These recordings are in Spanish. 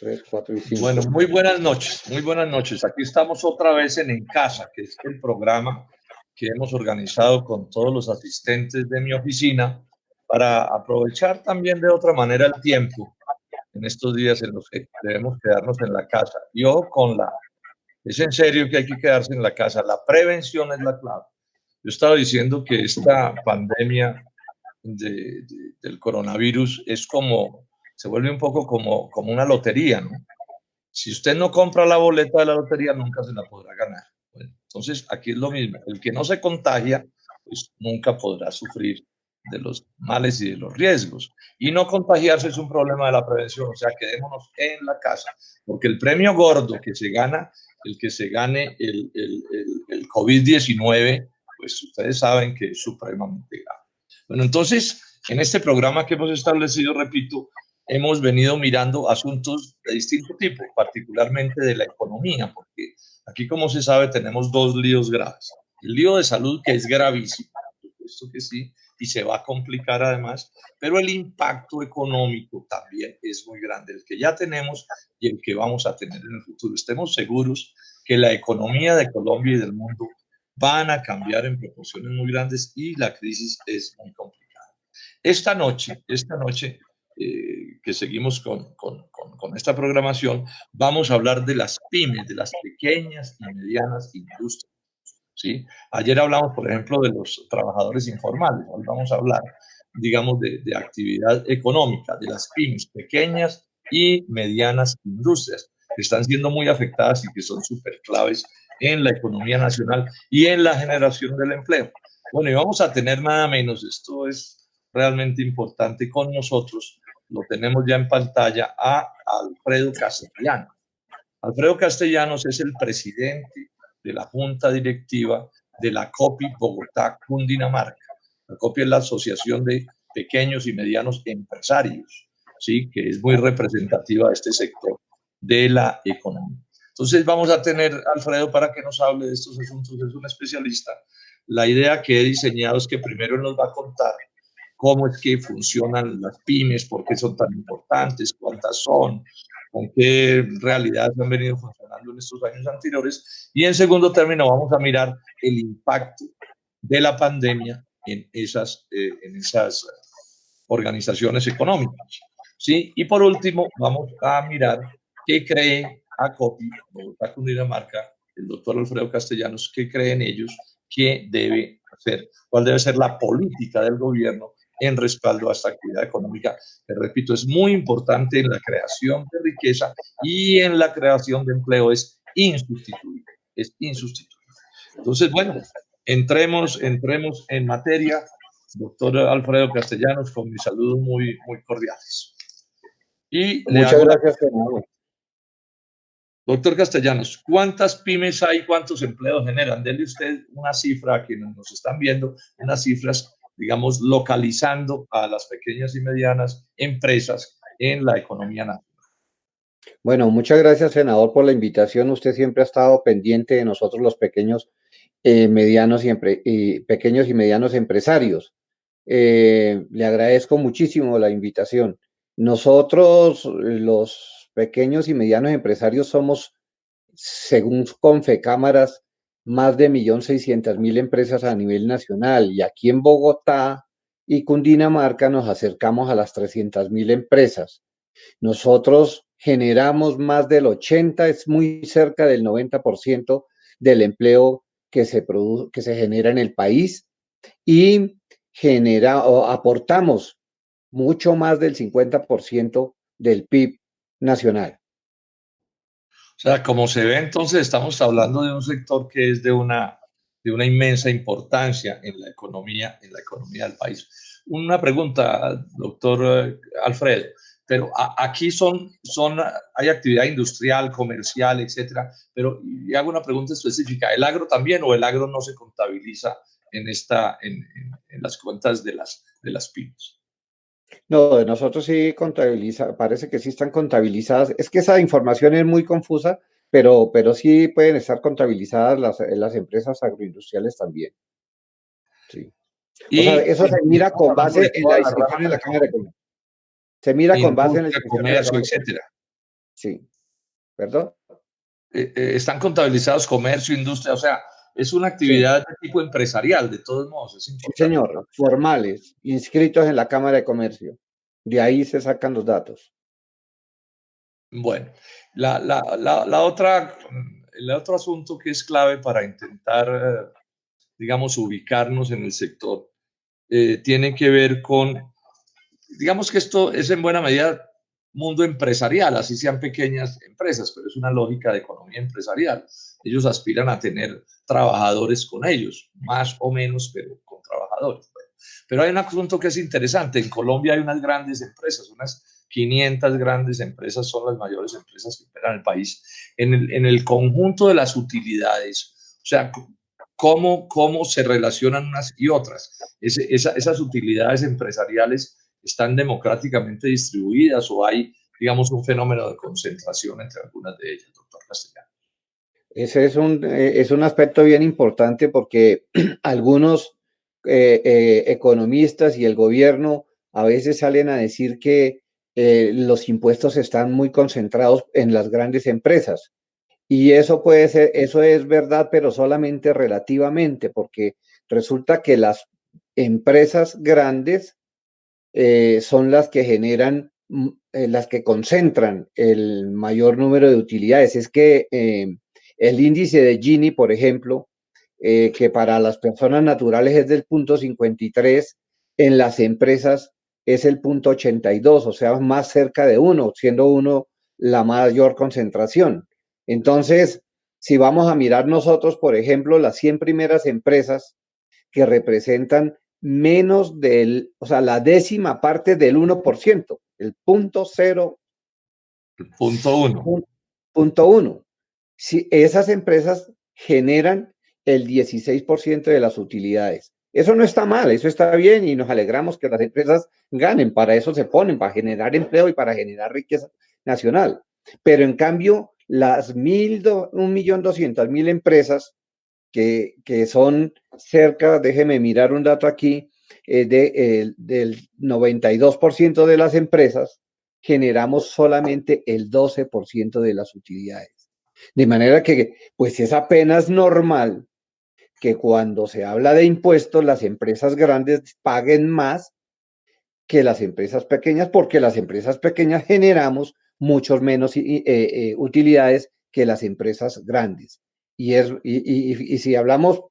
3, 4 y 5. Bueno, muy buenas noches, muy buenas noches. Aquí estamos otra vez En Casa, que es el programa que hemos organizado con todos los asistentes de mi oficina para aprovechar también de otra manera el tiempo en estos días en los que debemos quedarnos en la casa. Yo es en serio que hay que quedarse en la casa, la prevención es la clave. Yo estaba diciendo que esta pandemia del coronavirus se vuelve un poco como una lotería, ¿no? Si usted no compra la boleta de la lotería, nunca se la podrá ganar. Bueno, entonces, aquí es lo mismo. El que no se contagia, pues nunca podrá sufrir de los males y de los riesgos. Y no contagiarse es un problema de la prevención, o sea, quedémonos en la casa, porque el premio gordo que se gana, el que se gane el COVID-19, pues ustedes saben que es supremamente grave. Bueno, entonces, en este programa que hemos establecido, repito, hemos venido mirando asuntos de distinto tipo, particularmente de la economía, porque aquí, como se sabe, tenemos dos líos graves. El lío de salud, que es gravísimo, por supuesto que sí, y se va a complicar además, pero el impacto económico también es muy grande, el que ya tenemos y el que vamos a tener en el futuro. Estemos seguros que la economía de Colombia y del mundo van a cambiar en proporciones muy grandes y la crisis es muy complicada. Esta noche, que seguimos con esta programación, vamos a hablar de las pymes, de las pequeñas y medianas industrias. ¿Sí? Ayer hablamos, por ejemplo, de los trabajadores informales. Hoy vamos a hablar, digamos, de actividad económica, de las pymes, pequeñas y medianas industrias, que están siendo muy afectadas y que son súper claves en la economía nacional y en la generación del empleo. Bueno, y vamos a tener nada menos, esto es realmente importante con nosotros, lo tenemos ya en pantalla, a Alfredo Castellanos. Alfredo Castellanos es el presidente de la Junta Directiva de la COPI Bogotá, Cundinamarca. La COPI es la Asociación de Pequeños y Medianos Empresarios, ¿sí? Que es muy representativa de este sector de la economía. Entonces vamos a tener a Alfredo para que nos hable de estos asuntos, es un especialista. La idea que he diseñado es que primero él nos va a contar cómo es que funcionan las pymes, por qué son tan importantes, cuántas son, con qué realidades han venido funcionando en estos años anteriores. Y en segundo término vamos a mirar el impacto de la pandemia en esas organizaciones económicas. ¿Sí? Y por último vamos a mirar qué cree ACOPI, Bogotá, Cundinamarca, el doctor Alfredo Castellanos, qué creen ellos que debe hacer, cuál debe ser la política del gobierno en respaldo a esta actividad económica, que repito, es muy importante en la creación de riqueza y en la creación de empleo, es insustituible, es insustituible. Entonces, bueno, entremos en materia. Doctor Alfredo Castellanos, con mis saludos muy, muy cordiales. Y le Muchas hago gracias, senador. Doctor Castellanos, ¿cuántas pymes hay? ¿Cuántos empleos generan? Dele usted una cifra a quienes nos están viendo, unas cifras, digamos, localizando a las pequeñas y medianas empresas en la economía nacional. Bueno, muchas gracias, senador, por la invitación. Usted siempre ha estado pendiente de nosotros, los pequeños, medianos y pequeños y medianos empresarios. Le agradezco muchísimo la invitación. Nosotros, los pequeños y medianos empresarios, somos, según Confecámaras, más de 1.600.000 empresas a nivel nacional, y aquí en Bogotá y Cundinamarca nos acercamos a las 300.000 empresas. Nosotros generamos más del 80, es muy cerca del 90% del empleo que se genera en el país, y aportamos mucho más del 50% del PIB nacional. O sea, como se ve, entonces estamos hablando de un sector que es de una inmensa importancia en la economía del país. Una pregunta, doctor Alfredo, pero aquí hay actividad industrial, comercial, etcétera, pero y hago una pregunta específica, ¿el agro también o el agro no se contabiliza en las cuentas de las pymes? No, de nosotros sí parece que sí están contabilizadas. Es que esa información es muy confusa, pero sí pueden estar contabilizadas las empresas agroindustriales también. Sí. O sea, eso se mira con base en la inscripción en la Cámara de Comercio. Se mira con base en la Industria, inscripción en la comercio, Cámara de Comercio. etcétera. Sí, ¿perdón? Están contabilizados comercio, industria, o sea, es una Sí, actividad de tipo empresarial, de todos modos, es sí, importante. señor, formales, inscritos en la Cámara de Comercio. De ahí se sacan los datos. Bueno, la otra, el otro asunto que es clave para intentar, digamos, ubicarnos en el sector, tiene que ver con, digamos que esto es en buena medida mundo empresarial, así sean pequeñas empresas, pero es una lógica de economía empresarial. Ellos aspiran a tener trabajadores con ellos, más o menos, pero con trabajadores. Bueno, pero hay un asunto que es interesante. En Colombia hay unas grandes empresas, unas 500 grandes empresas, son las mayores empresas que operan en el país. En el conjunto de las utilidades, o sea, cómo se relacionan unas y otras. Esas utilidades empresariales están democráticamente distribuidas o hay, digamos, un fenómeno de concentración entre algunas de ellas, doctor Castellano. Ese es un aspecto bien importante porque algunos economistas y el gobierno a veces salen a decir que los impuestos están muy concentrados en las grandes empresas. Y eso puede ser, eso es verdad, pero solamente relativamente, porque resulta que las empresas grandes son las que generan, las que concentran el mayor número de utilidades. Es que el índice de Gini, por ejemplo, que para las personas naturales es del 0,53, en las empresas es el 0,82, o sea, más cerca de uno, siendo uno la mayor concentración. Entonces, si vamos a mirar nosotros, por ejemplo, las 100 primeras empresas que representan menos del, o sea, la décima parte del 1%, el punto cero, Punto uno. punto uno. Si esas empresas generan el 16% de las utilidades. Eso no está mal, eso está bien y nos alegramos que las empresas ganen, para eso se ponen, para generar empleo y para generar riqueza nacional. Pero en cambio, las 1.200.000 empresas que son cerca, déjeme mirar un dato aquí, del 92% de las empresas, generamos solamente el 12% de las utilidades. De manera que, pues es apenas normal que cuando se habla de impuestos, las empresas grandes paguen más que las empresas pequeñas, porque las empresas pequeñas generamos muchos menos utilidades que las empresas grandes. Y si hablamos,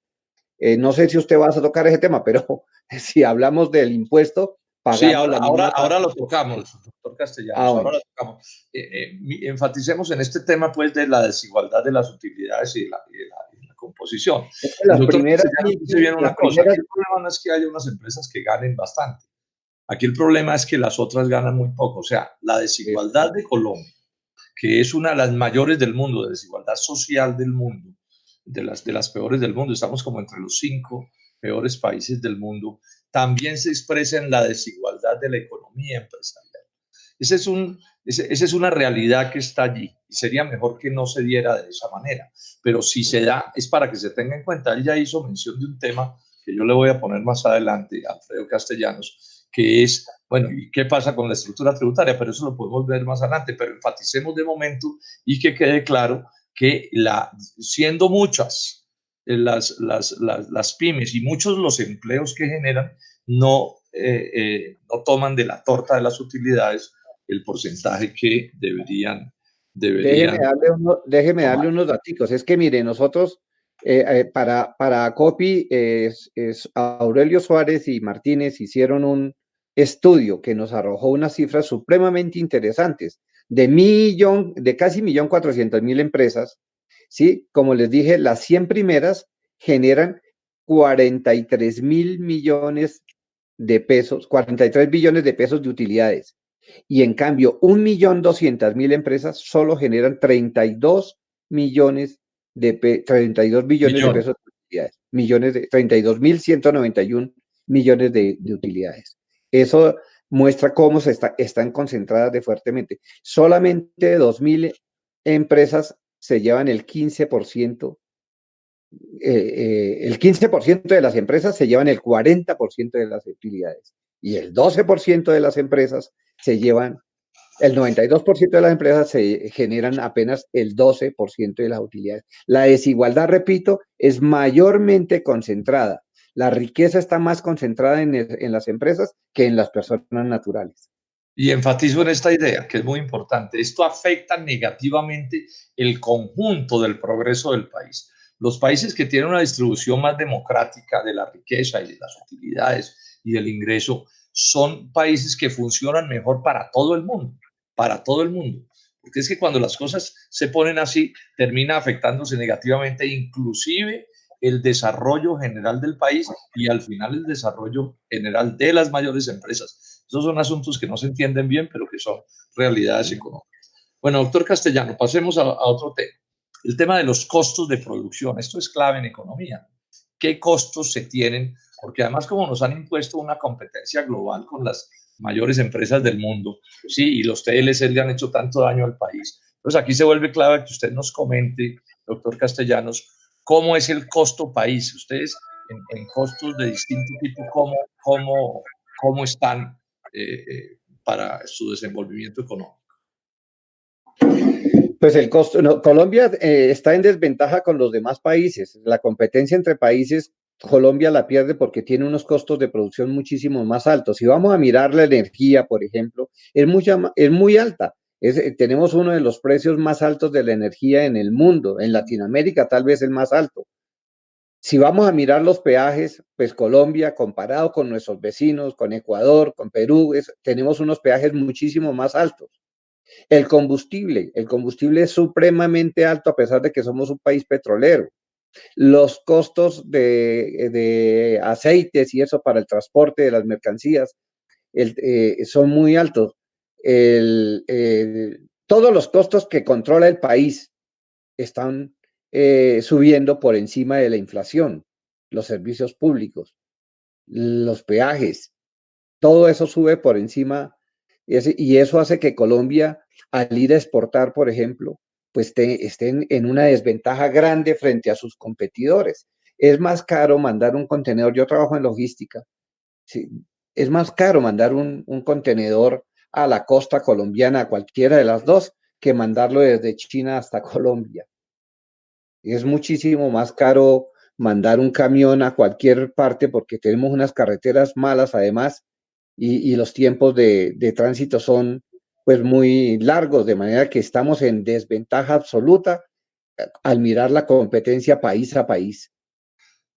no sé si usted va a tocar ese tema, pero si hablamos del impuesto, Sí, pagamos la misma ahora tasa. lo tocamos, doctor Castellanos, ahora Bueno, lo tocamos. Enfaticemos en este tema, pues, de la desigualdad de las utilidades y la composición. es que El doctor Castellanos dice bien una las cosa, primeras, aquí el problema no es que haya unas empresas que ganen bastante, aquí el problema es que las otras ganan muy poco, o sea, la desigualdad de Colombia, que es una de las mayores del mundo, de desigualdad social del mundo, de las peores del mundo, estamos como entre los 5 peores países del mundo, también se expresa en la desigualdad de la economía empresarial. Ese es un, esa es una realidad que está allí y sería mejor que no se diera de esa manera, pero si se da es para que se tenga en cuenta. Él ya hizo mención de un tema que yo le voy a poner más adelante, Alfredo Castellanos, que es, bueno, ¿y qué pasa con la estructura tributaria? Pero eso lo podemos ver más adelante, pero enfaticemos de momento y que quede claro que siendo muchas las pymes y muchos los empleos que generan, no toman de la torta de las utilidades el porcentaje que déjeme deberían darle, déjeme tomar. darle unos daticos. Es que mire, nosotros, para COPI, Aurelio Suárez y Martínez hicieron un estudio que nos arrojó unas cifras supremamente interesantes de casi 1.400.000 empresas. ¿Sí? Como les dije, las 100 primeras generan 43.000 millones de pesos, 43 billones de pesos de utilidades. Y en cambio, 1.200.000 empresas solo generan 32 millones 32 billones de Millones. pesos de utilidades, 32.191 millones de utilidades. Eso muestra cómo están concentradas de fuertemente. Solamente 2.000 empresas se llevan el 15% de las empresas se llevan el 40% de las utilidades y el 12% de las empresas se llevan El 92% de las empresas se generan apenas el 12% de las utilidades. La desigualdad, repito, es mayormente concentrada. La riqueza está más concentrada en las empresas que en las personas naturales. Y enfatizo en esta idea, que es muy importante. Esto afecta negativamente el conjunto del progreso del país. Los países que tienen una distribución más democrática de la riqueza y de las utilidades y del ingreso son países que funcionan mejor para todo el mundo, para todo el mundo. Porque es que cuando las cosas se ponen así, termina afectándose negativamente inclusive el desarrollo general del país y al final el desarrollo general de las mayores empresas. Esos son asuntos que no se entienden bien, pero que son realidades económicas. Bueno, doctor Castellano, pasemos a otro tema. El tema de los costos de producción. Esto es clave en economía. ¿Qué costos se tienen? Porque además como nos han impuesto una competencia global con las mayores empresas del mundo, sí, y los TLC le han hecho tanto daño al país. Entonces aquí se vuelve clave que usted nos comente, doctor Castellanos, cómo es el costo país. Ustedes en costos de distinto tipo, cómo están para su desenvolvimiento económico. Pues el costo, no, Colombia está en desventaja con los demás países. La competencia entre países, Colombia la pierde porque tiene unos costos de producción muchísimo más altos. Si vamos a mirar la energía, por ejemplo, es muy alta. Tenemos uno de los precios más altos de la energía en el mundo. En Latinoamérica tal vez el más alto. Si vamos a mirar los peajes, pues Colombia, comparado con nuestros vecinos, con Ecuador, con Perú, tenemos unos peajes muchísimo más altos. El combustible es supremamente alto a pesar de que somos un país petrolero. Los costos de aceites y eso para el transporte de las mercancías son muy altos. Todos los costos que controla el país están subiendo por encima de la inflación. Los servicios públicos, los peajes, todo eso sube por encima y eso hace que Colombia, al ir a exportar, por ejemplo, pues estén en una desventaja grande frente a sus competidores. Es más caro mandar un contenedor, yo trabajo en logística, ¿sí? Es más caro mandar un contenedor a la costa colombiana, a cualquiera de las dos, que mandarlo desde China hasta Colombia. Es muchísimo más caro mandar un camión a cualquier parte porque tenemos unas carreteras malas además y los tiempos de tránsito son pues muy largos, de manera que estamos en desventaja absoluta al mirar la competencia país a país.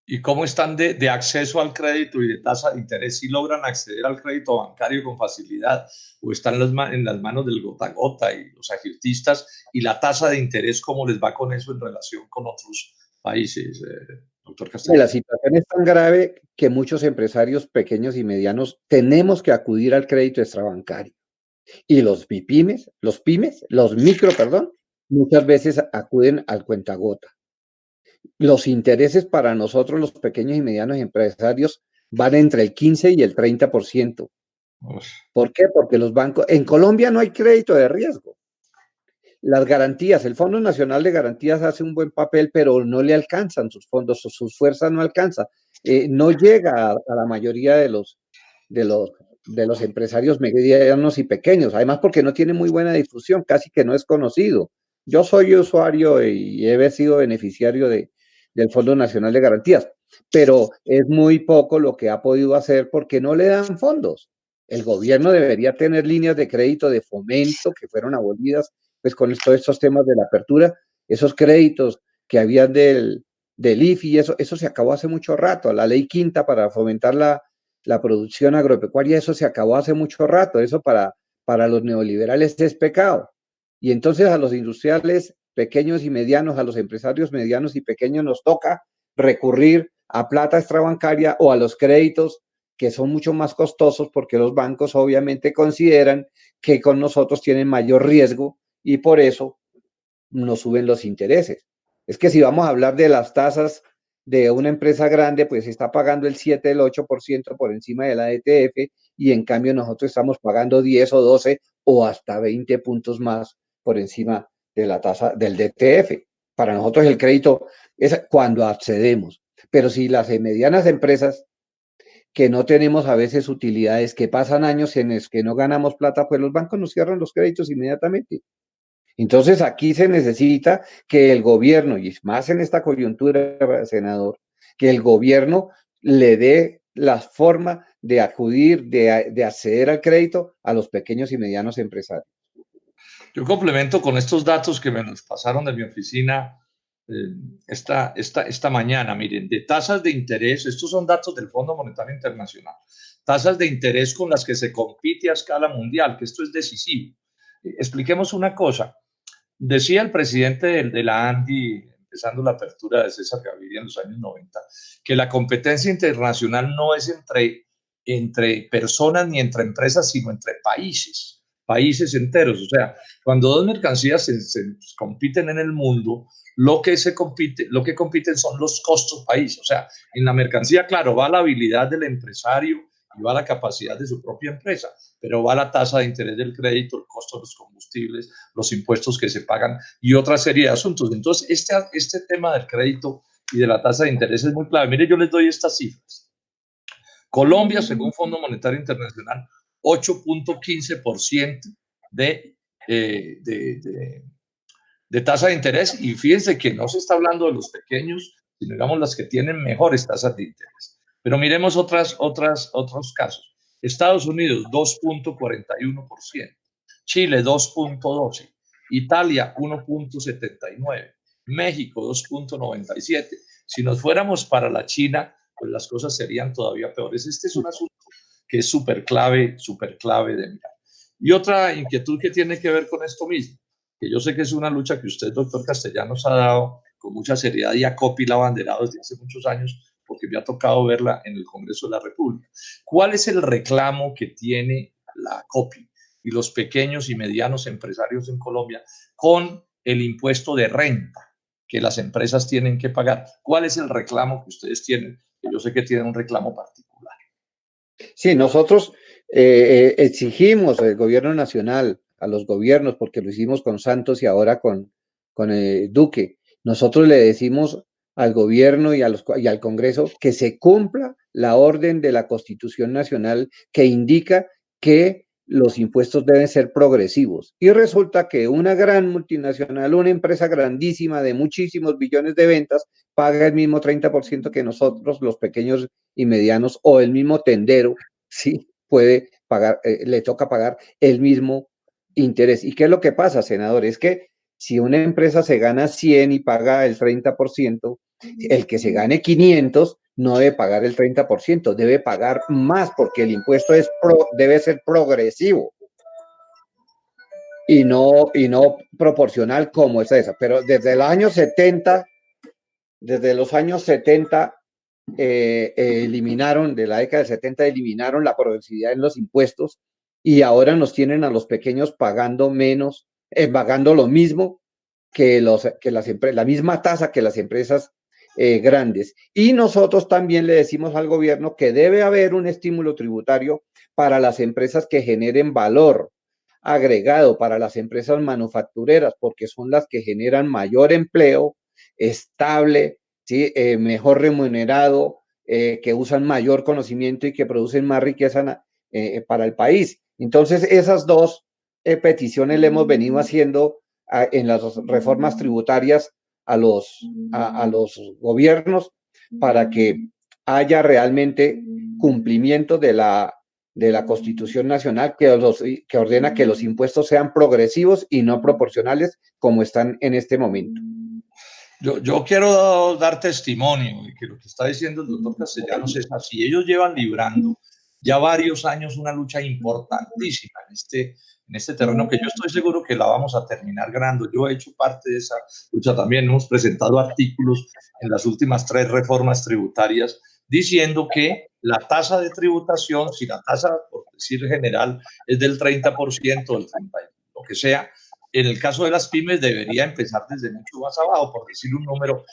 ¿Y cómo están de acceso al crédito y de tasa de interés? ¿Si logran acceder al crédito bancario con facilidad o están en las manos del gota a gota y los agiotistas? ¿Y la tasa de interés cómo les va con eso en relación con otros países, doctor La Castellano? situación es tan grave que muchos empresarios pequeños y medianos tenemos que acudir al crédito extrabancario. Y los pymes, los micro, perdón, muchas veces acuden al cuentagota. Los intereses para nosotros, los pequeños y medianos empresarios, van entre el 15 y el 30%. ¿Por qué? Porque los bancos, en Colombia no hay crédito de riesgo. Las garantías, el Fondo Nacional de Garantías hace un buen papel, pero no le alcanzan sus fondos, sus fuerzas no alcanzan. No llega a la mayoría de los, de los empresarios medianos y pequeños, además porque no tiene muy buena difusión, casi que no es conocido. Yo soy usuario y he sido beneficiario del Fondo Nacional de Garantías, pero es muy poco lo que ha podido hacer porque no le dan fondos. El gobierno debería tener líneas de crédito de fomento que fueron abolidas pues con todos estos temas de la apertura, esos créditos que habían del IFI, eso se acabó hace mucho rato, la ley quinta para fomentar la producción agropecuaria, eso se acabó hace mucho rato, eso para los neoliberales es pecado. Y entonces a los industriales pequeños y medianos, a los empresarios medianos y pequeños nos toca recurrir a plata extrabancaria o a los créditos que son mucho más costosos porque los bancos obviamente consideran que con nosotros tienen mayor riesgo y por eso nos suben los intereses. Es que si vamos a hablar de las tasas de una empresa grande, pues está pagando el 7, el 8% por encima de la ETF y en cambio nosotros estamos pagando 10 o 12 o hasta 20 puntos más por encima de la tasa del DTF. Para nosotros el crédito es cuando accedemos, pero si las medianas empresas que no tenemos a veces utilidades, que pasan años en los que no ganamos plata, pues los bancos nos cierran los créditos inmediatamente. Entonces aquí se necesita que el gobierno, y más en esta coyuntura, senador, que el gobierno le dé la forma de acudir, de acceder al crédito a los pequeños y medianos empresarios. Yo complemento con estos datos que me los pasaron de mi oficina esta mañana. Miren, de tasas de interés, estos son datos del Fondo Monetario Internacional, tasas de interés con las que se compite a escala mundial, que esto es decisivo. Expliquemos una cosa. Decía el presidente de la ANDI, empezando la apertura de César Gaviria en los años 90, que la competencia internacional no es entre personas ni entre empresas, sino entre países enteros. O sea, cuando dos mercancías se compiten en el mundo, lo que compiten son los costos país. O sea, en la mercancía, claro, va la habilidad del empresario y va la capacidad de su propia empresa, pero va la tasa de interés del crédito, el costo de los combustibles, los impuestos que se pagan y otra serie de asuntos. Entonces, este tema del crédito y de la tasa de interés es muy clave. Mire, yo les doy estas cifras. Colombia, según Fondo Monetario Internacional, 8.15% de, eh, de, de, de tasa de interés, y fíjense que no se está hablando de los pequeños, sino digamos las que tienen mejores tasas de interés. Pero miremos otros casos. Estados Unidos, 2.41%, Chile, 2.12%, Italia, 1.79%, México, 2.97%. Si nos fuéramos para la China, pues las cosas serían todavía peores. Este es un asunto que es súper clave de mirar. Y otra inquietud que tiene que ver con esto mismo, que yo sé que es una lucha que usted, doctor Castellanos, ha dado con mucha seriedad y ha copilado abanderado desde hace muchos años, porque me ha tocado verla en el Congreso de la República. ¿Cuál es el reclamo que tiene la COPI y los pequeños y medianos empresarios en Colombia con el impuesto de renta que las empresas tienen que pagar? ¿Cuál es el reclamo que ustedes tienen? Que yo sé que tienen un reclamo particular. Sí, nosotros exigimos al gobierno nacional, a los gobiernos, porque lo hicimos con Santos y ahora con Duque. Nosotros le decimos al gobierno y al Congreso que se cumpla la orden de la Constitución Nacional que indica que los impuestos deben ser progresivos. Y resulta que una gran multinacional, una empresa grandísima de muchísimos billones de ventas, paga el mismo 30% que nosotros, los pequeños y medianos, o el mismo tendero, sí, puede pagar, le toca pagar el mismo interés. ¿Y qué es lo que pasa, senador? Es que si una empresa se gana 100 y paga el 30%, el que se gane 500 no debe pagar el 30%, debe pagar más porque el impuesto debe ser progresivo y no proporcional como es esa. Pero desde los años 70 eliminaron, de la década del 70 eliminaron la progresividad en los impuestos y ahora nos tienen a los pequeños pagando menos, pagando lo mismo que la misma tasa que las empresas grandes. Y nosotros también le decimos al gobierno que debe haber un estímulo tributario para las empresas que generen valor agregado, para las empresas manufactureras, porque son las que generan mayor empleo estable, ¿sí? Mejor remunerado, que usan mayor conocimiento y que producen más riqueza para el país. Entonces, esas dos peticiones le hemos venido haciendo en las reformas tributarias a los gobiernos para que haya realmente cumplimiento de la Constitución Nacional que ordena que los impuestos sean progresivos y no proporcionales como están en este momento. Yo quiero dar testimonio de que lo que está diciendo el doctor Castellanos es así. Ellos llevan librando ya varios años una lucha importantísima en este terreno que yo estoy seguro que la vamos a terminar ganando. Yo he hecho parte de esa lucha también. Hemos presentado artículos en las últimas 3 reformas tributarias diciendo que la tasa de tributación, si la tasa, por decir general, es del 30%, del 30%, lo que sea, en el caso de las pymes debería empezar desde mucho más abajo, por decir un número,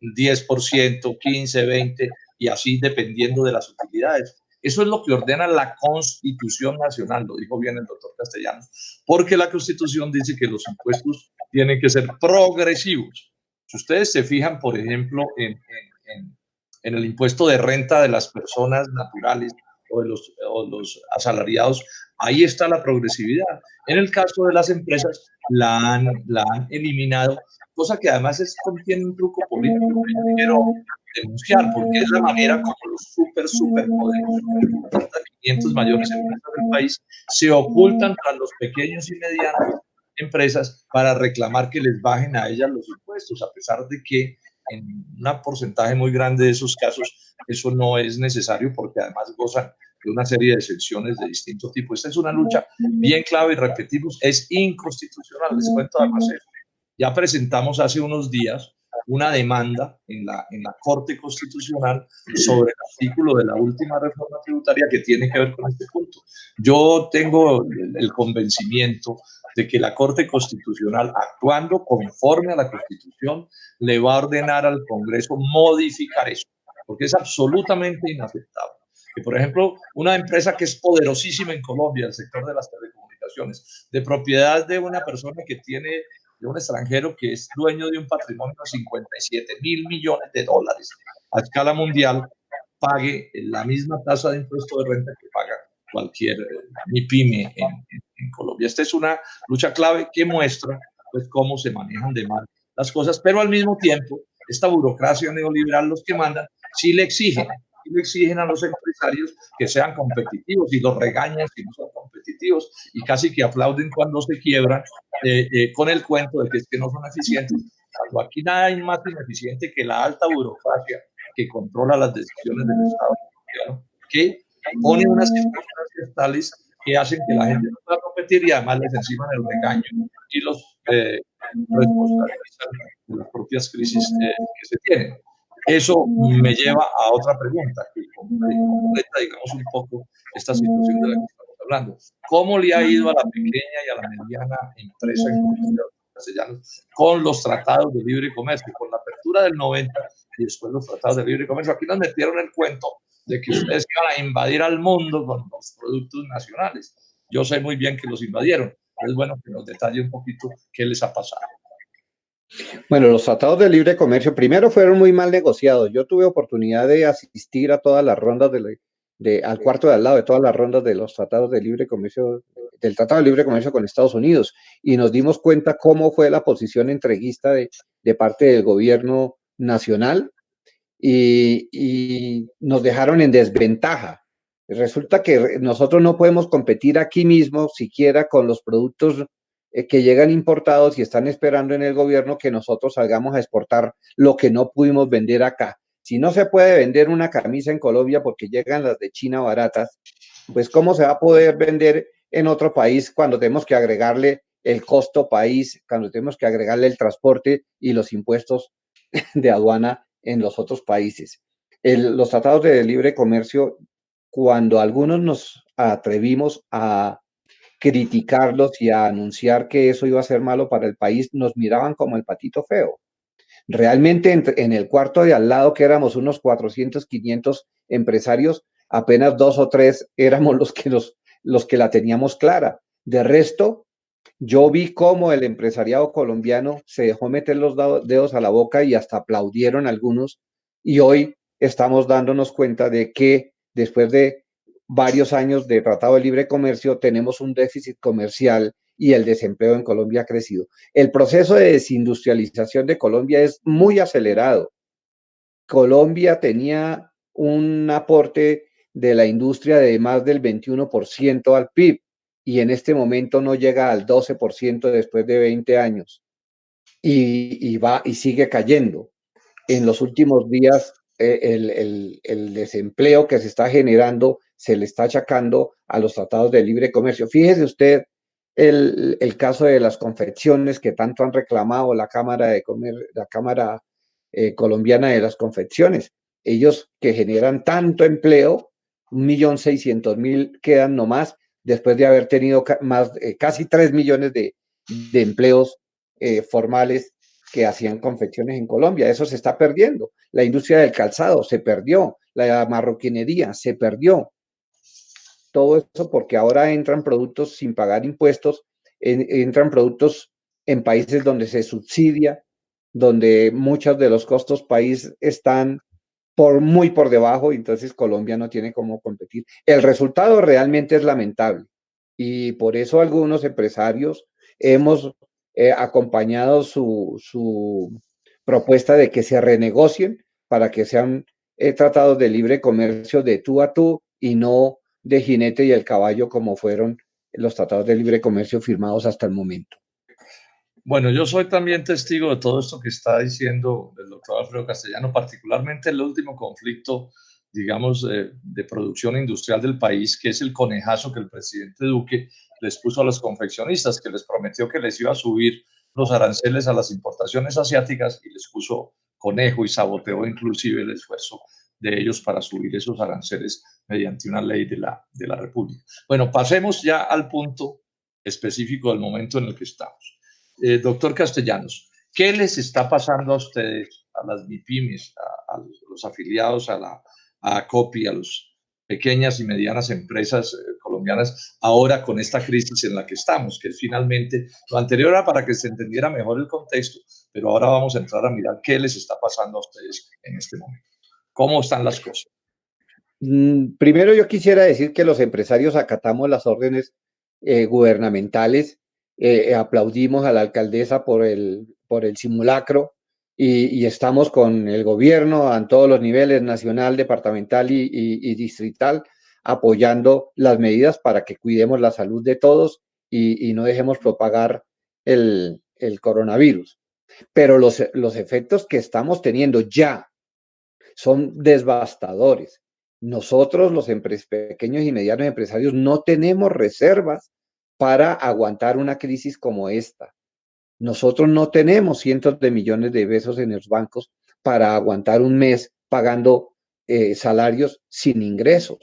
10%, 15, 20, y así dependiendo de las utilidades. Eso es lo que ordena la Constitución Nacional, lo dijo bien el doctor Castellanos, porque la Constitución dice que los impuestos tienen que ser progresivos. Si ustedes se fijan, por ejemplo, en el impuesto de renta de las personas naturales o de los asalariados, ahí está la progresividad. En el caso de las empresas, la han eliminado, cosa que además contiene un truco político que yo quiero denunciar, porque es la manera como los superpoderosos, las 500 mayores empresas del país, se ocultan tras los pequeños y medianos empresas para reclamar que les bajen a ellas los impuestos, a pesar de que en un porcentaje muy grande de esos casos eso no es necesario porque además gozan de una serie de excepciones de distinto tipo. Esta es una lucha bien clave y repetimos, es inconstitucional. Les cuento además eso. Ya presentamos hace unos días una demanda en la Corte Constitucional sobre el artículo de la última reforma tributaria que tiene que ver con este punto. Yo tengo el convencimiento de que la Corte Constitucional, actuando conforme a la Constitución, le va a ordenar al Congreso modificar eso, porque es absolutamente inaceptable. Que, por ejemplo, una empresa que es poderosísima en Colombia, el sector de las telecomunicaciones, de propiedad de una persona que tiene, de un extranjero que es dueño de un patrimonio de 57.000 millones de dólares a escala mundial, pague la misma tasa de impuesto de renta que paga cualquier MIPYME en Colombia. Esta es una lucha clave que muestra pues cómo se manejan de mal las cosas, pero al mismo tiempo esta burocracia neoliberal, los que mandan, sí le exigen a los empresarios que sean competitivos y los regañan si no son competitivos y casi que aplauden cuando se quiebran con el cuento de que es que no son eficientes. Cuando aquí nada hay más ineficiente que la alta burocracia que controla las decisiones del Estado, que pone unas circunstancias tales que hacen que la gente no pueda competir y además les enciman el regaño y los responsabilizan de las propias crisis que se tienen. Eso me lleva a otra pregunta que completa, digamos, un poco esta situación de la que estamos hablando. ¿Cómo le ha ido a la pequeña y a la mediana empresa en Colombia castellanos con los tratados de libre comercio, con la apertura del 90 y después los tratados de libre comercio? Aquí nos metieron el cuento de que ustedes iban a invadir al mundo con los productos nacionales. Yo sé muy bien que los invadieron, pero es bueno que nos detalle un poquito qué les ha pasado. Bueno, los tratados de libre comercio primero fueron muy mal negociados. Yo tuve oportunidad de asistir a todas las rondas al cuarto de al lado de todas las rondas de los tratados de libre comercio, del Tratado de Libre Comercio con Estados Unidos, y nos dimos cuenta cómo fue la posición entreguista de parte del gobierno nacional y nos dejaron en desventaja. Resulta que nosotros no podemos competir aquí mismo siquiera con los productos que llegan importados y están esperando en el gobierno que nosotros salgamos a exportar lo que no pudimos vender acá. Si no se puede vender una camisa en Colombia porque llegan las de China baratas, pues ¿cómo se va a poder vender en otro país cuando tenemos que agregarle el costo país, cuando tenemos que agregarle el transporte y los impuestos de aduana en los otros países? Los tratados de libre comercio, cuando algunos nos atrevimos a criticarlos y a anunciar que eso iba a ser malo para el país, nos miraban como el patito feo. Realmente en el cuarto de al lado, que éramos unos 400, 500 empresarios, apenas 2 o 3 éramos los que la teníamos clara. De resto, yo vi cómo el empresariado colombiano se dejó meter los dedos a la boca y hasta aplaudieron algunos, y hoy estamos dándonos cuenta de que después de varios años de tratado de libre comercio tenemos un déficit comercial y el desempleo en Colombia ha crecido. El proceso de desindustrialización de Colombia es muy acelerado. Colombia tenía un aporte de la industria de más del 21% al PIB y en este momento no llega al 12% después de 20 años y sigue cayendo. En los últimos días el desempleo que se está generando se le está achacando a los tratados de libre comercio. Fíjese usted el caso de las confecciones que tanto han reclamado la Cámara Colombiana de las Confecciones. Ellos que generan tanto empleo, 1.600.000 quedan nomás después de haber tenido casi 3 millones de empleos formales que hacían confecciones en Colombia. Eso se está perdiendo. La industria del calzado se perdió, la marroquinería se perdió. Todo eso porque ahora entran productos sin pagar impuestos, entran productos en países donde se subsidia, donde muchos de los costos país están muy por debajo, entonces Colombia no tiene cómo competir. El resultado realmente es lamentable y por eso algunos empresarios hemos acompañado su propuesta de que se renegocien para que sean tratados de libre comercio de tú a tú y no de jinete y el caballo como fueron los tratados de libre comercio firmados hasta el momento. Bueno, yo soy también testigo de todo esto que está diciendo el doctor Alfredo Castellano, particularmente el último conflicto, digamos, de producción industrial del país, que es el conejazo que el presidente Duque les puso a los confeccionistas, que les prometió que les iba a subir los aranceles a las importaciones asiáticas y les puso conejo y saboteó inclusive el esfuerzo de ellos para subir esos aranceles mediante una ley de la República. Bueno, pasemos ya al punto específico del momento en el que estamos. Doctor Castellanos, ¿qué les está pasando a ustedes, a las MIPIMES, a los afiliados a COPI, a las pequeñas y medianas empresas colombianas, ahora con esta crisis en la que estamos? Que es finalmente, lo anterior era para que se entendiera mejor el contexto, pero ahora vamos a entrar a mirar qué les está pasando a ustedes en este momento. ¿Cómo están las cosas? Primero yo quisiera decir que los empresarios acatamos las órdenes gubernamentales, aplaudimos a la alcaldesa por el simulacro y estamos con el gobierno a todos los niveles, nacional, departamental y distrital, apoyando las medidas para que cuidemos la salud de todos y no dejemos propagar el coronavirus. Pero los efectos que estamos teniendo ya son devastadores. Nosotros, los pequeños y medianos empresarios, no tenemos reservas para aguantar una crisis como esta. Nosotros no tenemos cientos de millones de pesos en los bancos para aguantar un mes pagando salarios sin ingresos.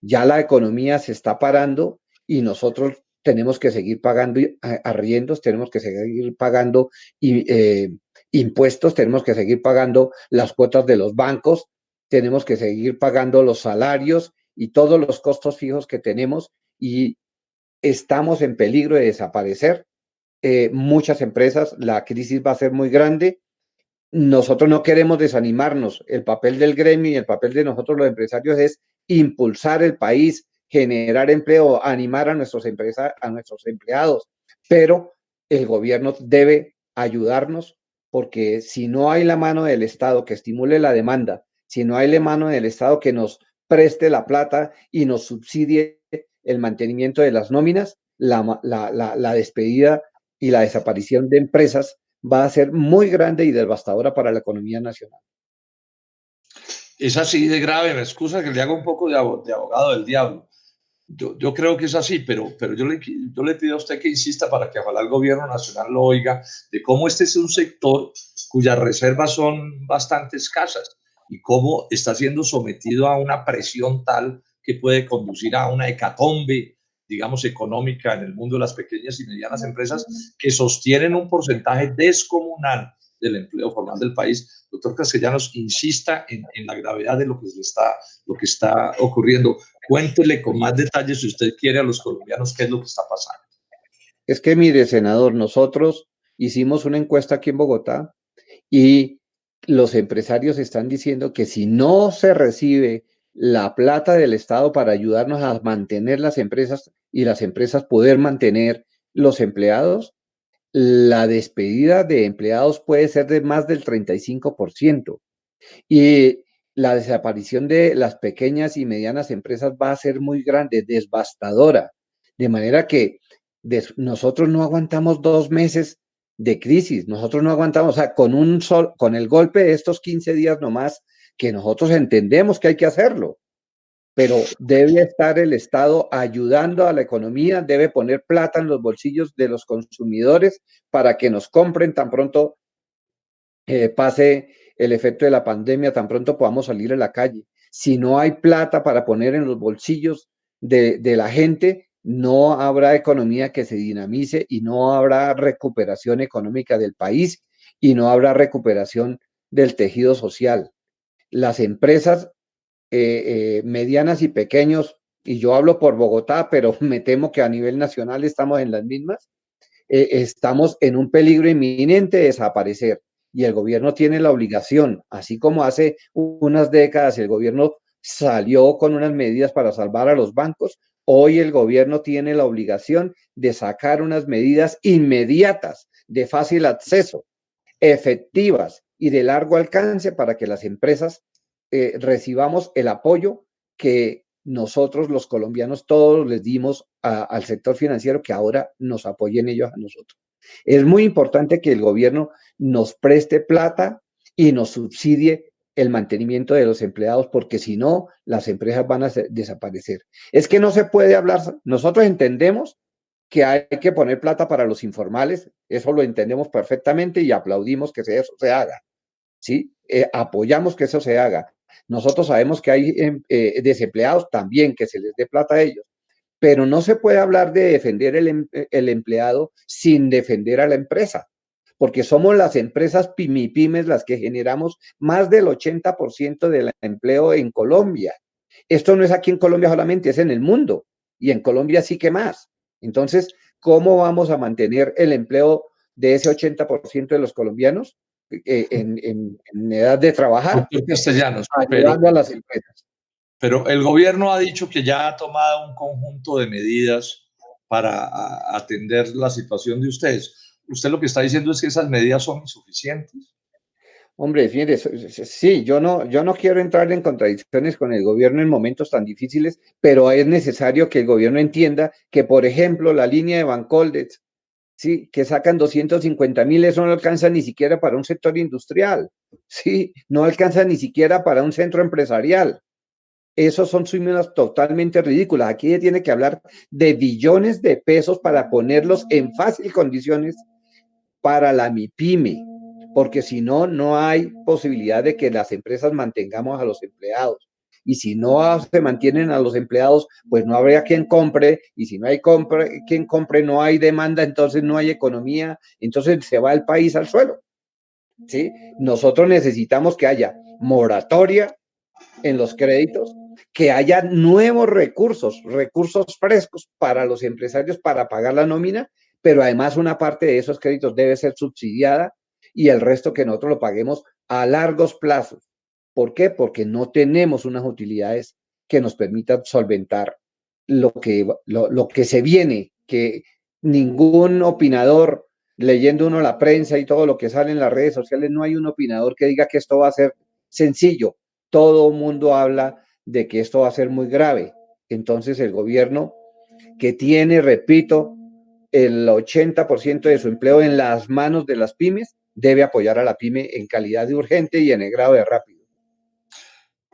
Ya la economía se está parando y nosotros tenemos que seguir pagando arriendos, tenemos que seguir pagando impuestos, tenemos que seguir pagando las cuotas de los bancos, tenemos que seguir pagando los salarios y todos los costos fijos que tenemos y estamos en peligro de desaparecer. Muchas empresas, la crisis va a ser muy grande. Nosotros no queremos desanimarnos. El papel del gremio y el papel de nosotros los empresarios es impulsar el país, generar empleo, animar a nuestros empleados, pero el gobierno debe ayudarnos porque si no hay la mano del Estado que estimule la demanda, si no hay la mano del Estado que nos preste la plata y nos subsidie el mantenimiento de las nóminas, la despedida y la desaparición de empresas va a ser muy grande y devastadora para la economía nacional. Es así de grave, me excusa que le haga un poco de abogado del diablo. Yo creo que es así, pero yo le pido a usted que insista para que ojalá el gobierno nacional lo oiga, de cómo este es un sector cuyas reservas son bastante escasas y cómo está siendo sometido a una presión tal que puede conducir a una hecatombe, digamos, económica en el mundo de las pequeñas y medianas empresas que sostienen un porcentaje descomunal del empleo formal del país. Doctor Castellanos, insista en la gravedad de lo que está ocurriendo. Cuéntele con más detalles, si usted quiere, a los colombianos qué es lo que está pasando. Es que, mire, senador, nosotros hicimos una encuesta aquí en Bogotá y los empresarios están diciendo que si no se recibe la plata del Estado para ayudarnos a mantener las empresas y las empresas poder mantener los empleados, la despedida de empleados puede ser de más del 35% y la desaparición de las pequeñas y medianas empresas va a ser muy grande, devastadora, de manera que nosotros no aguantamos 2 meses de crisis, nosotros no aguantamos, o sea, con el golpe de estos 15 días nomás, que nosotros entendemos que hay que hacerlo, pero debe estar el Estado ayudando a la economía, debe poner plata en los bolsillos de los consumidores para que nos compren tan pronto pase el efecto de la pandemia, tan pronto podamos salir a la calle. Si no hay plata para poner en los bolsillos de la gente, no habrá economía que se dinamice y no habrá recuperación económica del país y no habrá recuperación del tejido social. Las empresas medianas y pequeños, y yo hablo por Bogotá, pero me temo que a nivel nacional estamos en las mismas, estamos en un peligro inminente de desaparecer. y el gobierno tiene la obligación, así como hace unas décadas el gobierno salió con unas medidas para salvar a los bancos, hoy el gobierno tiene la obligación de sacar unas medidas inmediatas, de fácil acceso, efectivas y de largo alcance para que las empresas recibamos el apoyo que nosotros los colombianos todos les dimos al sector financiero, que ahora nos apoyen ellos a nosotros. Es muy importante que el gobierno nos preste plata y nos subsidie el mantenimiento de los empleados, porque si no, las empresas van a desaparecer. Es que no se puede hablar, nosotros entendemos que hay que poner plata para los informales, eso lo entendemos perfectamente y aplaudimos que eso se haga, ¿sí? Apoyamos que eso se haga. Nosotros sabemos que hay desempleados también, que se les dé plata a ellos, pero no se puede hablar de defender el empleado sin defender a la empresa, porque somos las empresas pymes las que generamos más del 80% del empleo en Colombia. Esto no es aquí en Colombia solamente, es en el mundo, y en Colombia sí que más. Entonces, ¿cómo vamos a mantener el empleo de ese 80% de los colombianos en edad de trabajar? Doctor Castellanos, Ayudando a las empresas. pero el gobierno ha dicho que ya ha tomado un conjunto de medidas para atender la situación de ustedes. ¿Usted lo que está diciendo es que esas medidas son insuficientes? Hombre, fíjate, sí, yo no quiero entrar en contradicciones con el gobierno en momentos tan difíciles, pero es necesario que el gobierno entienda que, por ejemplo, la línea de Bancoldex, sí, que sacan 250.000, eso no alcanza ni siquiera para un sector industrial, sí, no alcanza ni siquiera para un centro empresarial. Esos son sumas totalmente ridículas. Aquí se tiene que hablar de billones de pesos para ponerlos en fácil condiciones para la MIPYME, porque si no, no hay posibilidad de que las empresas mantengamos a los empleados. Y si no se mantienen a los empleados, pues no habría quien compre, y si no hay quien compre, no hay demanda, entonces no hay economía, entonces se va el país al suelo. ¿Sí? Nosotros necesitamos que haya moratoria en los créditos, que haya nuevos recursos frescos para los empresarios para pagar la nómina, pero además una parte de esos créditos debe ser subsidiada y el resto que nosotros lo paguemos a largos plazos. ¿Por qué? Porque no tenemos unas utilidades que nos permitan solventar lo que se viene, que ningún opinador, leyendo uno la prensa y todo lo que sale en las redes sociales, no hay un opinador que diga que esto va a ser sencillo. Todo el mundo habla de que esto va a ser muy grave. Entonces el gobierno, que tiene, repito, el 80% de su empleo en las manos de las pymes, debe apoyar a la pyme en calidad de urgente y en el grado de rápido.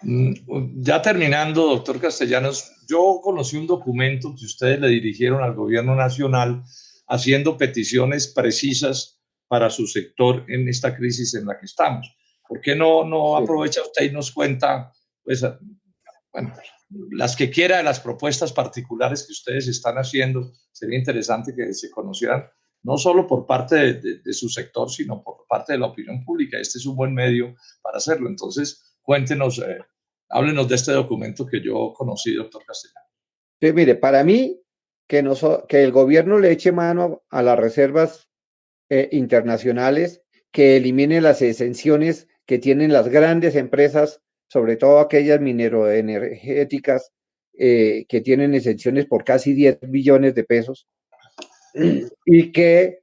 Ya terminando, doctor Castellanos, yo conocí un documento que ustedes le dirigieron al gobierno nacional haciendo peticiones precisas para su sector en esta crisis en la que estamos. ¿Por qué no aprovecha usted y nos cuenta, pues, bueno, las que quiera de las propuestas particulares que ustedes están haciendo? Sería interesante que se conocieran no solo por parte de su sector, sino por parte de la opinión pública. Este es un buen medio para hacerlo. Entonces, cuéntenos, háblenos de este documento que yo conocí, doctor Castellano. Sí, mire, para mí, que el gobierno le eche mano a las reservas internacionales, que elimine las exenciones que tienen las grandes empresas, sobre todo aquellas mineroenergéticas, que tienen exenciones por casi 10 billones de pesos, y que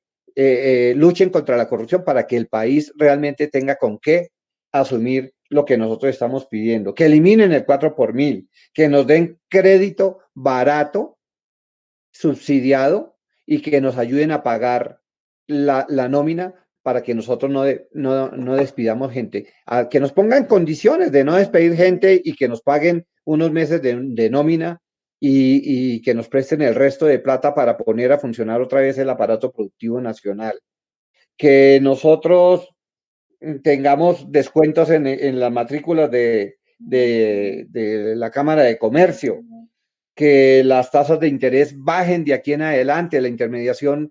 luchen contra la corrupción para que el país realmente tenga con qué asumir lo que nosotros estamos pidiendo, que eliminen el 4 por mil, que nos den crédito barato, subsidiado, y que nos ayuden a pagar la nómina para que nosotros no despidamos gente, a que nos pongan condiciones de no despedir gente y que nos paguen unos meses de nómina y que nos presten el resto de plata para poner a funcionar otra vez el aparato productivo nacional. Que nosotros tengamos descuentos en las matrículas de la Cámara de Comercio, que las tasas de interés bajen de aquí en adelante. La intermediación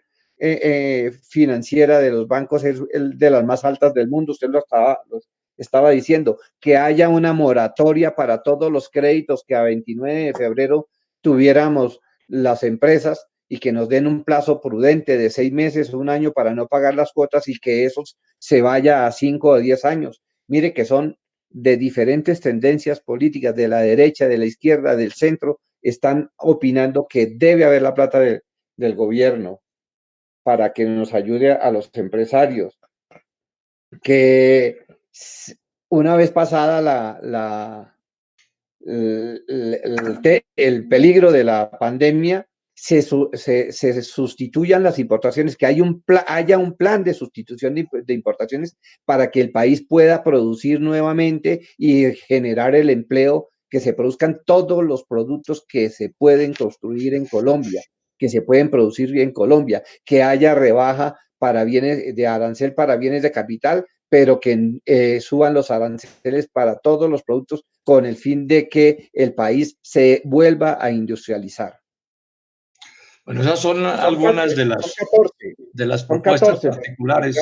financiera de los bancos es de las más altas del mundo, usted lo estaba diciendo, que haya una moratoria para todos los créditos que a 29 de febrero tuviéramos las empresas y que nos den un plazo prudente de 6 meses, un año para no pagar las cuotas y que esos se vaya a 5 o 10 años. Mire que son de diferentes tendencias políticas, de la derecha, de la izquierda, del centro, están opinando que debe haber la plata del gobierno para que nos ayude a los empresarios, que una vez pasada el peligro de la pandemia, se sustituyan las importaciones, que haya un plan de sustitución de importaciones para que el país pueda producir nuevamente y generar el empleo, que se produzcan todos los productos que se pueden construir en Colombia, que se pueden producir en Colombia, que haya rebaja para bienes de arancel para bienes de capital, pero que suban los aranceles para todos los productos con el fin de que el país se vuelva a industrializar. Bueno, esas son algunas de las propuestas 14, particulares.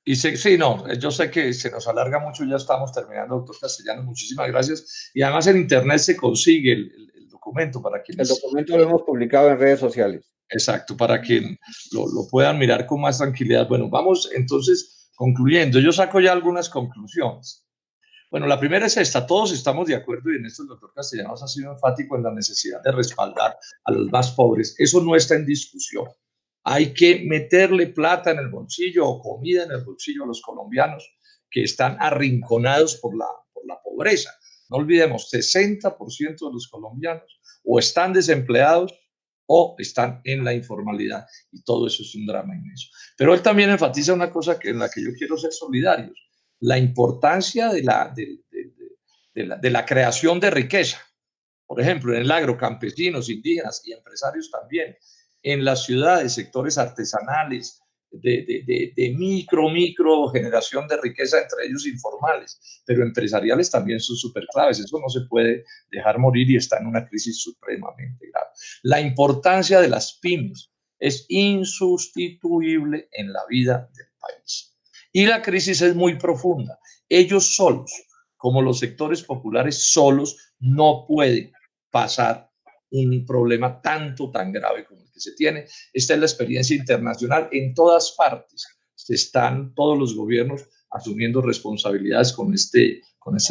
Y sí, no, yo sé que se nos alarga mucho, ya estamos terminando, doctor Castellanos, muchísimas gracias. Y además en internet se consigue el documento para quienes... El documento lo hemos publicado en redes sociales. Exacto, para que lo puedan mirar con más tranquilidad. Bueno, vamos entonces concluyendo. Yo saco ya algunas conclusiones. Bueno, la primera es esta, todos estamos de acuerdo y en esto el doctor Castellanos ha sido enfático en la necesidad de respaldar a los más pobres. Eso no está en discusión. Hay que meterle plata en el bolsillo o comida en el bolsillo a los colombianos que están arrinconados por la pobreza. No olvidemos, 60% de los colombianos o están desempleados o están en la informalidad y todo eso es un drama inmenso. Pero él también enfatiza una cosa en la que yo quiero ser solidarios, la importancia de la creación de riqueza. Por ejemplo, en el agro, campesinos, indígenas y empresarios también. En las ciudades, sectores artesanales, de micro generación de riqueza, entre ellos informales, pero empresariales también son súper claves. Eso no se puede dejar morir y está en una crisis supremamente grave. La importancia de las pymes es insustituible en la vida del país. Y la crisis es muy profunda. Ellos solos, como los sectores populares solos, no pueden pasar un problema tan grave como el que se tiene. Esta es la experiencia internacional. En todas partes están todos los gobiernos asumiendo responsabilidades con este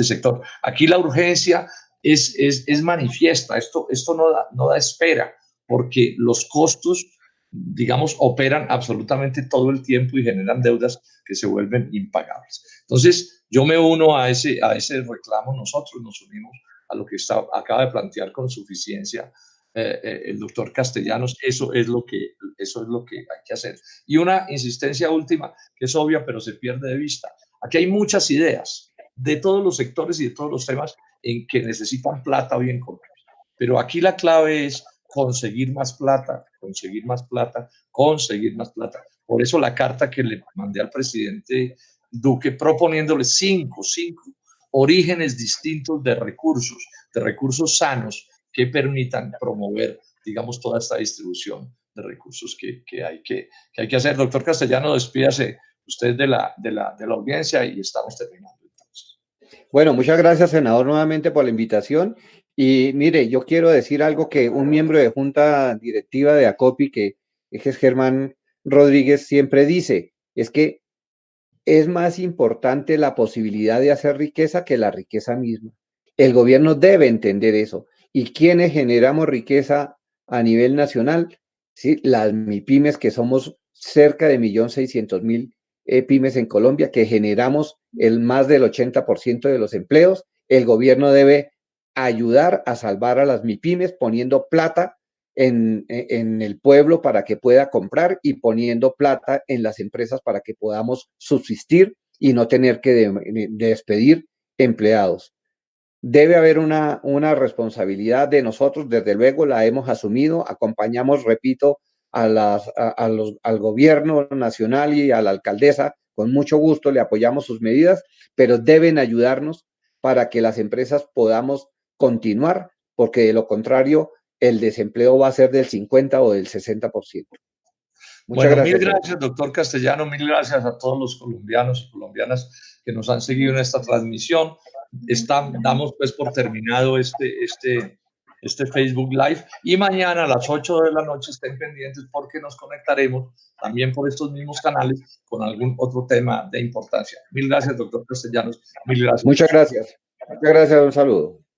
sector. Aquí la urgencia es manifiesta. Esto no da espera, porque los costos, digamos, operan absolutamente todo el tiempo y generan deudas que se vuelven impagables. Entonces, yo me uno a ese reclamo. Nosotros nos unimos a lo que acaba de plantear con suficiencia el doctor Castellanos. Eso es lo que hay que hacer. Y una insistencia última, que es obvia, pero se pierde de vista. Aquí hay muchas ideas de todos los sectores y de todos los temas en que necesitan plata hoy en Colombia. Pero aquí la clave es conseguir más plata, conseguir más plata, conseguir más plata. Por eso la carta que le mandé al presidente Duque proponiéndole cinco orígenes distintos de recursos sanos que permitan promover, digamos, toda esta distribución de recursos que hay que hacer. Doctor Castellano, despídase usted de la audiencia y estamos terminando entonces. Bueno, muchas gracias, senador, nuevamente por la invitación. Y mire, yo quiero decir algo que un miembro de junta directiva de ACOPI, que es Germán Rodríguez, siempre dice, es que es más importante la posibilidad de hacer riqueza que la riqueza misma. El gobierno debe entender eso. ¿Y quiénes generamos riqueza a nivel nacional? ¿Sí? Las MIPYMES, que somos cerca de 1.600.000 pymes en Colombia, que generamos más del 80% de los empleos. El gobierno debe ayudar a salvar a las MIPYMES poniendo plata en el pueblo para que pueda comprar y poniendo plata en las empresas para que podamos subsistir y no tener que despedir empleados. Debe haber una responsabilidad de nosotros, desde luego la hemos asumido, acompañamos, repito, al gobierno nacional y a la alcaldesa, con mucho gusto le apoyamos sus medidas, pero deben ayudarnos para que las empresas podamos continuar, porque de lo contrario, el desempleo va a ser del 50 o del 60%. Muchas gracias. Mil gracias, doctor Castellano, mil gracias a todos los colombianos y colombianas que nos han seguido en esta transmisión. Damos pues por terminado este este Facebook Live. Y mañana a las 8 de la noche estén pendientes porque nos conectaremos también por estos mismos canales con algún otro tema de importancia. Mil gracias, doctor Castellanos. Mil gracias. Muchas gracias. Muchas gracias. Un saludo.